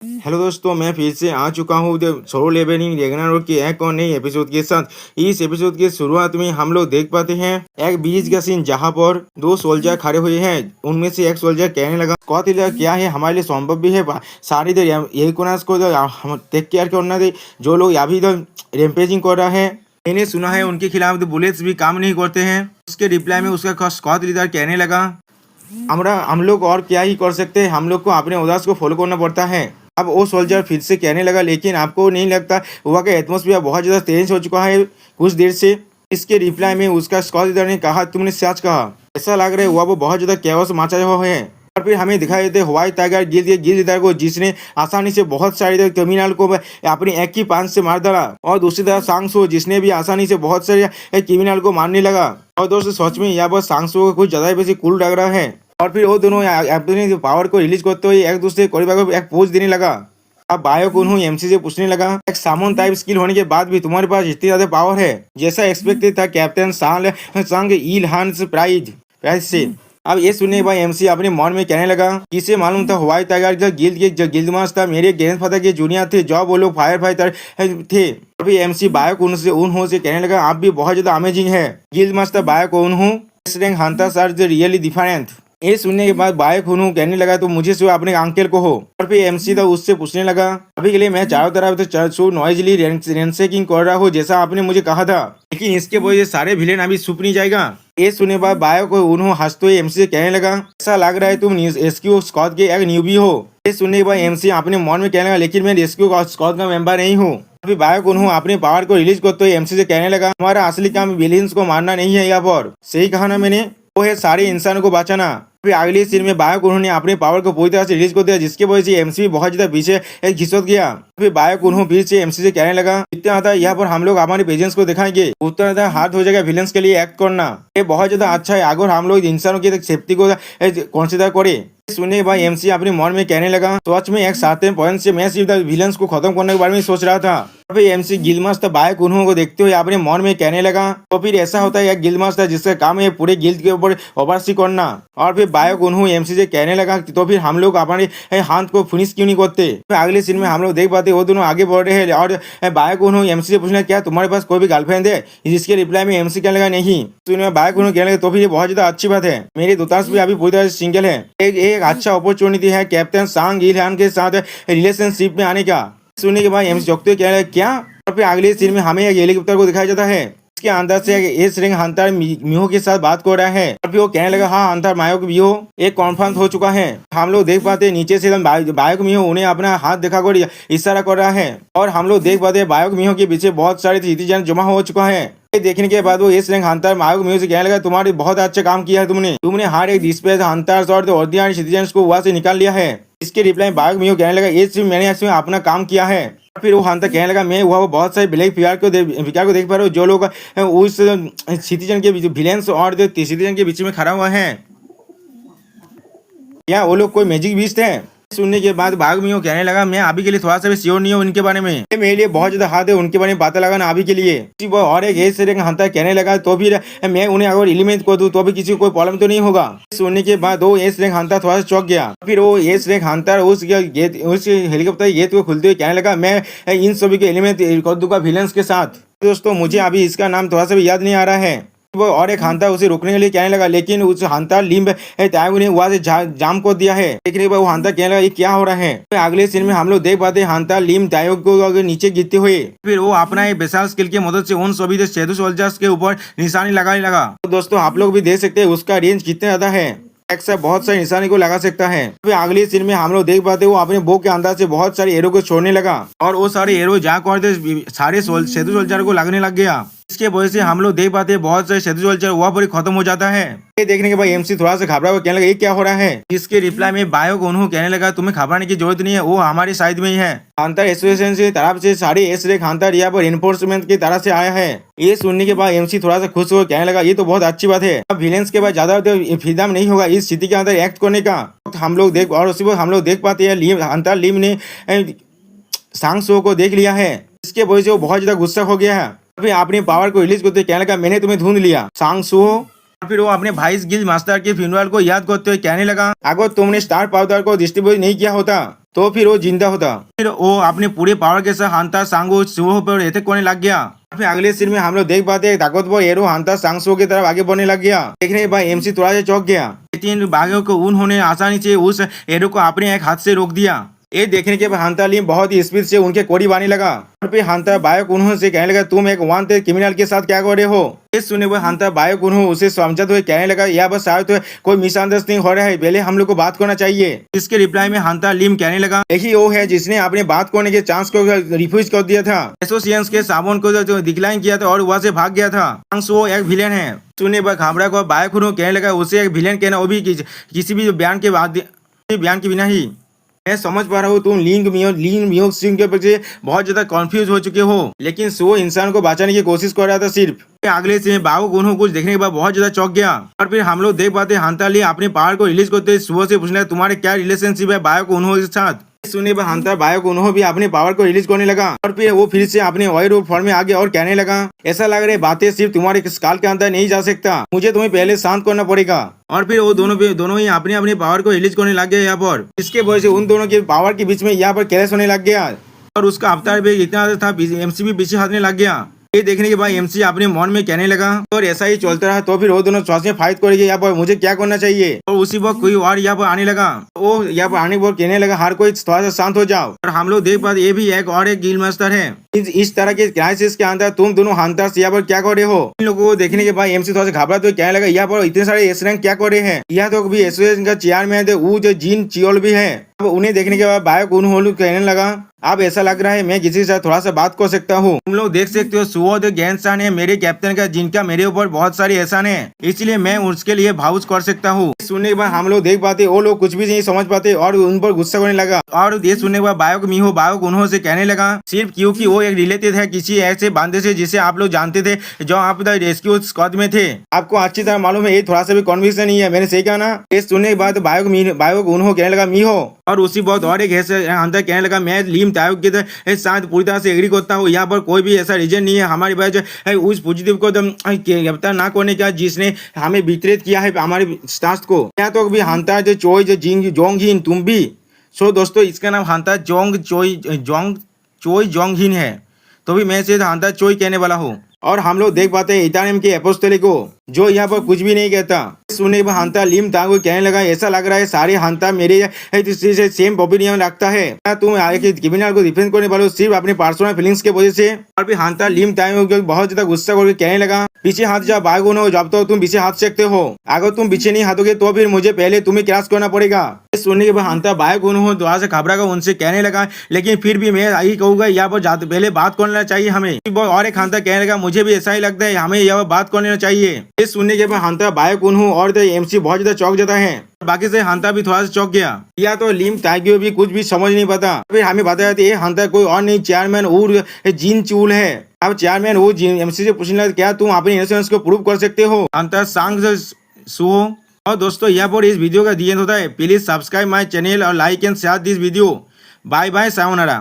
Hello दोस्तों, मैं फिर से आ चुका हूँ द सोलो लेवलिंग रैग्नारोक के एक और नई एपिसोड के साथ। इस एपिसोड के शुरुआत में हम लोग देख पाते हैं एक बीच का सीन जहाँ पर दो सोल्जर खड़े हुए हैं। उनमें से एक सोल्जर कहने लगा, स्कॉट क्या है, हमारे लिए संभव भी है सारी देर यही कोनास को टेक केयर करना दे। जो लोग अभी इधर रैम्पेजिंग कर रहा है, मैंने सुना है उनके खिलाफ तो बुलेट्स भी काम नहीं करते हैं। उसके रिप्लाई में उसका स्कॉट लीडर कहने लगा, हम लोग और क्या ही कर सकते हैं, हम लोग को अपने उदास को फॉलो करना पड़ता है। अब वो सोल्जर फिर से कहने लगा, लेकिन आपको नहीं लगता वहाँ का एटमोसफियर बहुत ज़्यादा तेज हो चुका है कुछ देर से। इसके रिप्लाई में उसका स्कॉट लीडर ने कहा, तुमने सच कहा, ऐसा लग रहा है वह वो बहुत ज़्यादा कैओस मचा हुआ है। और फिर हमें दिखाई देते व्हाइट टाइगर गिल्ड लीडर को, जिसने आसानी से बहुत सारे क्रिमिनल को अपने एक ही पांच से मार डाला, और दूसरी तरफ सांगसो, जिसने भी आसानी से बहुत सारे क्रिमिनल को मारने लगा। और दोस्तों सच में यहाँ पर सांगसो को कुछ ज़्यादा बेसी कूल लग रहा है। और फिर वो दोनों अपने पावर को रिलीज करते हुए एक दूसरे को एक पोज देने लगा। अब बायोक उन्होंने एमसी से पूछने लगा, एक सामन टाइप स्किल होने के बाद भी तुम्हारे पास इतनी ज्यादा पावर है, जैसा एक्सपेक्टेड था कैप्टन सांग इल हांस प्राइज से। अब ये सुनने के बाद एमसी अपने मन में कहने लगा, किसे मालूम था व्हाइट टाइगर जो गिल्ड के जो गिल्ड मास्टर मेरे ग्रैंडफादर के जूनियर थे, जब वो लोग फायर फाइटर थे। अभी एमसी बायोक उन्होंने कहने लगा, आप भी बहुत ज्यादा अमेजिंग है गिल्ड मास्टर बायोक उन्होंने हंटर्स आर रियली डिफरेंट। ये सुनने के बाद बाइक हुनू कहने लगा, तो मुझे सिर्फ अपने अंकल को हो। और फिर एमसी तो उससे पूछने लगा, अभी के लिए मैं चारों तरफ तो नॉइजली रेंसेकिंग कर रहा हूँ जैसा आपने मुझे कहा था, लेकिन इसके वजह से सारे विलेन अभी छुप नहीं जाएगा। ये सुनने बाद बायो को उन्होंने हंसते हुए एमसी से कहने लगा, ऐसा लग रहा है तुम रेस्क्यू स्क्वाड के एक न्यूबी हो। ये सुनने के बाद एमसी अपने मन में कहने लगा, लेकिन मैं रेस्क्यू स्क्वाड का मेंबर नहीं हूँ। अभी बायो उन्होंने अपने पावर को रिलीज करते हुए एमसी से कहने लगा, हमारा असली काम विलेन्स को मारना नहीं है, यहाँ पर सही कहा ना मैंने, वो है सारे इंसानों को बचाना। फिर अगली सीन में बायोक उन्होंने अपने पावर को पूरी तरह से रिलीज कर दिया, जिसकी वजह से एमसी बहुत ज्यादा पीछे घिसट गया। फिर बायोक उन्होंने फिर से एमसी से कहने लगा, इतना आता यहाँ पर हम लोग हमारे पेजेंस को दिखाएंगे, उतना ज्यादा हार्ड हो जाएगा विलेंस के लिए एक्ट करना। ये बहुत ज्यादा अच्छा है अगर हम लोग इंसानों की सेफ्टी को कंसिडर करे। सुनने के बाद एमसी अपने मन में कहने लगा, सच में एक सर्टेन पॉइंट से मैं सिर्फ विलेंस को खत्म करने के बारे में सोच रहा था। फिर एमसी गिल्डमास्टर बायोक उन्होंने को देखते हुए अपने मन में कहने लगा, तो फिर ऐसा होता है एक गिल्डमास्टर जिसका काम है पूरे गिल्ड के ऊपर ओवरसी करना। और फिर बायोक उन्होंने एमसी से कहने लगा, तो फिर हम लोग अपने हाथ को फिनिश क्यों नहीं करते। फिर अगले सीन में हम लोग देख पाते वो दोनों आगे बढ़ रहे हैं, और बायोक उन्होंने एमसी से पूछना, क्या तुम्हारे पास कोई भी गर्लफ्रेंड है, जिसके रिप्लाई में एमसी कहने लगा, नहीं। तो बायोक उन्होंने कहने लगा, तो फिर ये बहुत ज्यादा अच्छी बात है, मेरी दोस्त भी अभी पूरी तरह से सिंगल है, एक अच्छा अपॉर्चुनिटी है कैप्टन सांग इलहान के साथ रिलेशनशिप में आने का। सुनने के बाद एमसी चौकते कहने लगा, क्या। और फिर अगले सीन में हमें एक हेलीकॉप्टर को दिखाया जाता है, इसके अंदर से एस रिंग हंटर मिहो के साथ बात कर रहा है। और फिर वो कहने लगा, हाँ हंटर मायोक मिहो एक कॉन्फर्म हो चुका है। हम लोग देख पाते हैं नीचे से बायोक मिहो उन्हें अपना हाथ दिखाकर इशारा कर रहा है, और हम लोग देख पाते हैं बायोक मिहो के पीछे बहुत सारे सिटीजन जमा हो चुका है। देखने के बाद वो एस रैंक हंटर मायोक मिहो से कहने लगा, तुम्हारे बहुत अच्छा काम किया है, तुमने हर एक डिस्पेस हंटर्स और ऑर्डिनरी सिटीजन्स को वहां से निकाल लिया है। इसके रिप्लाई बायोक मिहो कहने लगा, ये सिर्फ मैंने इसमें अपना काम किया है। फिर वो हंटर कहने लगा, मैं वो बहुत सारे ब्लैक फिगर को देख पा रहा हूँ, जो लोग उस सिटीजन के विलेंस और सिटीजन के बीच में खड़ा हुआ है, क्या वो लोग कोई मैजिक बीस्ट है। सुनने के बाद बायोक मिहो कहने लगा, मैं अभी के लिए थोड़ा सा भी श्योर नहीं हूँ उनके बारे में, मेरे लिए बहुत ज्यादा हार्ड है उनके बारे में पता लगाना अभी के लिए। और एक एस रैंक हंटर कहने लगा, तो फिर मैं उन्हें अगर एलिमिनेट कर दूं तो भी किसी को कोई प्रॉब्लम तो नहीं होगा। सुनने के बाद वो एस रैंक हंटर थोड़ा सा चौंक गया। फिर वो एस रैंक हंटर उस हेलीकॉप्टर गेट को खुलते हुए कहने लगा, मैं इन सभी को एलिमिनेट कर दूंगा विलेंस के साथ। दोस्तों मुझे अभी इसका नाम थोड़ा सा भी याद नहीं आ रहा है। वो और एक हंटर उसे रोकने के लिए कहने लगा, लेकिन उस हंटर लिम्ब ने वहां से जाम कर दिया है। देखने के बाद वो हंटर कहने लगा, ये क्या हो रहा है। तो अगले सीन में हम लोग देख पाते हैं हंटर लिम्ब तायोक को नीचे गिरते हुए, फिर वो अपना एक विशाल स्किल की मदद से उन सभी शैडो सोल्जर्स के ऊपर निशानी लगाने लगा। तो दोस्तों आप लोग भी देख सकते हैं उसका रेंज कितना ज्यादा है, एक साथ बहुत सारे निशाने को लगा सकता है। फिर अगले सीन में हम लोग देख पाते वो अपने बो के अंदर से बहुत सारे एरो को छोड़ने लगा, और वो सारे एरो जा कर सारे शैडो सोल्जर को लगने लग गया। इसके वजह से हम लोग देख पाते हैं बहुत सारे शैडो सोल्जर वहाँ पर खत्म हो जाता है। ये देखने के बाद एमसी थोड़ा सा घबरा हुआ कहने लगा, ये क्या हो रहा है। इसके रिप्लाई में बायोक उन्होंने कहने लगा, तुम्हें घबराने की जरूरत नहीं है, वो हमारी साइड में ही है। हंटर एसोसिएशन की तरफ से सारे एस रैंक हंटर यहाँ पर एनफोर्समेंट की तरफ से आया है। ये सुनने के बाद एमसी थोड़ा सा खुश हो कहने लगा, ये तो बहुत अच्छी बात है, अब विलेंस के बाद ज्यादा फ्रीडम नहीं होगा इस स्थिति के अंदर एक्ट करने का। हम लोग देख और उसी वक्त हम लोग देख पाते हैं हंटर लिम ने सांगसो को देख लिया है। इसके वजह से वो बहुत ज्यादा गुस्सा हो गया है। फिर अपने पावर को रिलीज करते कहने लगा, मैंने तुम्हें ढूंढ लिया सांगसो। फिर वो अपने भाई गिल्ड मास्टर के फ्यूनरल को याद करते हुए कहने लगा, अगर तुमने स्टार पाउडर को डिस्ट्रीब्यूट नहीं किया होता तो फिर वो जिंदा होता। फिर वो अपने पूरे पावर के साथ हांता सांगो सुहो पर अटैक करने लग गया। फिर अगले सीन में हम लोग देख पाते हैं ताकतवर एरो हांता सांगसो की तरफ आगे बढ़ने लग गया। देखने के बाद एमसी थोड़ा सा चौंक गया। तीन बाघों को उन्होंने आसानी से उस एरो को अपने एक हाथ से रोक दिया। ये देखने के बाद हांता लिम बहुत ही स्पीड से उनके कोड़ी बाने लगा। और फिर हांता बायो कुन्हो से कहने लगा तुम एक वांटेड क्रिमिनल के साथ क्या कर रहे हो। ये सुने हुए हांता बायो कुन्हो उसे समझते हुए कहने लगा यह बस शायद कोई मिसअंडरस्टैंडिंग हो रहा है, पहले हम लोग को बात करना चाहिए। इसके रिप्लाई में हांता लिम कहने लगा यही वो है जिसने अपने बात करने के चांस को रिफ्यूज कर दिया था, एसोसिएशंस के साबुन को डिक्लाइन किया था और वहां से भाग गया था। वो एक विलेन है। सुने पर घाबरा को बायो कुन्हो कहने लगा उसे एक विलेन कहना, वो भी किसी भी बयान के बिना ही। मैं समझ पा रहा हूँ तुम लिंग मियो सिंह के प्रति बहुत ज्यादा कंफ्यूज हो चुके हो, लेकिन सो इंसान को बचाने की कोशिश कर रहा था सिर्फ। अगले से बाबू गुनहो कुछ देखने के बाद बहुत ज्यादा चौंक गया। और फिर हम लोग देख पाते हांता ली अपने पावर को रिलीज करते सुबह से पूछना तुम्हारे क्या रिलेशनशिप है बायो गुनहो के साथ। सुनने पर हांता बायो गुनहो भी अपने पावर को रिलीज करने लगा। और फिर वो फिर से अपने वायर फॉर्म में आ गया और कहने लगा ऐसा लग रहा है बातें सिर्फ तुम्हारे काल के अंदर नहीं जा सकता, मुझे तुम्हें पहले शांत करना पड़ेगा। और फिर वो दोनों ही अपने अपने पावर को रिलीज करने लग गए यहाँ पर। इसके वजह से उन दोनों के पावर के बीच में यहाँ पर क्लैश होने लग गया और उसका अवतार भी इतना था एमसी भी पीछे हटने लग गया। ये देखने के बाद एमसी अपने मन में कहने लगा और ऐसा ही चलता रहा तो फिर वो दोनों साथ में फाइट करेंगे यहाँ पर, मुझे क्या करना चाहिए। और उसी वक्त कोई और यहाँ पर आने लगा। वो यहाँ पर आने पर कहने लगा हर कोई थोड़ा सा शांत हो जाओ। और हम लोग देख पाते ये भी एक और एक गिल मास्टर है। इस तरह के क्राइसिस के अंदर तुम दोनों हंटर्स यहाँ पर क्या कर रहे हो। इन लोगों को देखने के बाद एमसी थोड़ा सा घबरा तो कहने लगा यहाँ पर इतने सारे एस रैंक क्या कर रहे हैं, यहाँ तो भी एसोसिएशन का चेयरमैन थे वो जो जिन चियोल भी है। अब उन्हें देखने के बाद बायो गुनहो कहने लगा अब ऐसा लग रहा है मैं किसी के साथ थोड़ा सा बात कर सकता हूँ। तुम लोग देख सकते हो सुओद गैंसान है मेरे कैप्टन का जिनका मेरे ऊपर बहुत सारी एहसान है, इसलिए मैं उसके लिए भावुक कर सकता हूँ। सुनने के बाद हम लोग देख पाते वो लोग कुछ भी नहीं समझ पाते और उन पर गुस्सा करने लगा। और ये सुनने के बाद बायो गुनहो से कहने लगा सिर्फ क्योंकि वो एक रिलेटेड है किसी ऐसे बांधे से जिसे आप लोग जानते थे जो आप रेस्क्यू स्क्वाड में थे, आपको अच्छी तरह मालूम है ये थोड़ा सा भी कन्विक्शन नहीं है, मैंने सही कहा ना। ये सुनने के बाद बायो गुनहो कहने लगा मीहो। और उसी बहुत और एक अंदर कहने लगा मैं लिम तायुक के साथ पूरी तरह से एग्री करता हूँ, यहाँ पर कोई भी ऐसा रीजन नहीं है हमारे पास उस पॉजिटिव को गिरफ्तार ना करने का जिसने हमें वितरित किया है हमारे स्टाफ को। यहाँ तो भी हांता जो चोई जो जिंग जोंगहिन तुम भी। सो दोस्तों इसका नाम हांता चोई जोंगहिन है, तो भी मैं सिर्फ हांता चोई कहने वाला हूँ। और हम लोग देख पाते हैं इटानियम के एपोस्टोली को जो यहाँ पर कुछ भी नहीं कहता। सुनने पर हांता लिम तांगो कहने लगा ऐसा लग रहा है सारे हांता मेरे से सेम ओपिनियन रखता है, तुम क्रिमिनल को डिफेंस करने वाले सिर्फ अपने पर्सनल फीलिंग्स के वजह से। और फिर हांता लिम तांगो बहुत ज्यादा गुस्सा करके कहने लगा पीछे हाथ जा बागो न जब तो तुम पीछे हाथ सकते हो, अगर तुम पीछे नहीं हाथोगे तो फिर मुझे पहले तुम्हें क्रैश करना पड़ेगा। सुनने के बाद हांता बागो न थोड़ा सा घबरा कर उनसे कहने लगा लेकिन फिर भी मैं यही कहूंगा यहाँ पर जाते पहले बात करना चाहिए हमें। और एक हांता कहने लगा मुझे भी ऐसा ही लगता है हमें यहाँ पर बात करना चाहिए। ये सुनने के बाद हांता बायो कुन्हो और एमसी बहुत ज्यादा चौंक जाता है, बाकी से हांता भी थोड़ा सा चौंक गया। या तो लिम ताइग्यो भी कुछ भी समझ नहीं पाता। फिर हमें बताया था ये हांता कोई और नहीं चेयरमैन और जिन चूल है। अब चेयरमैन वो एमसी से पूछने लगा क्या तुम अपने इनोसेंस को प्रूव कर सकते हो। हांता सांग सुहो। और दोस्तों यहाँ पर इस वीडियो का दी एंड होता है। प्लीज सब्सक्राइब माय चैनल और like and share this video. Bye bye sayonara.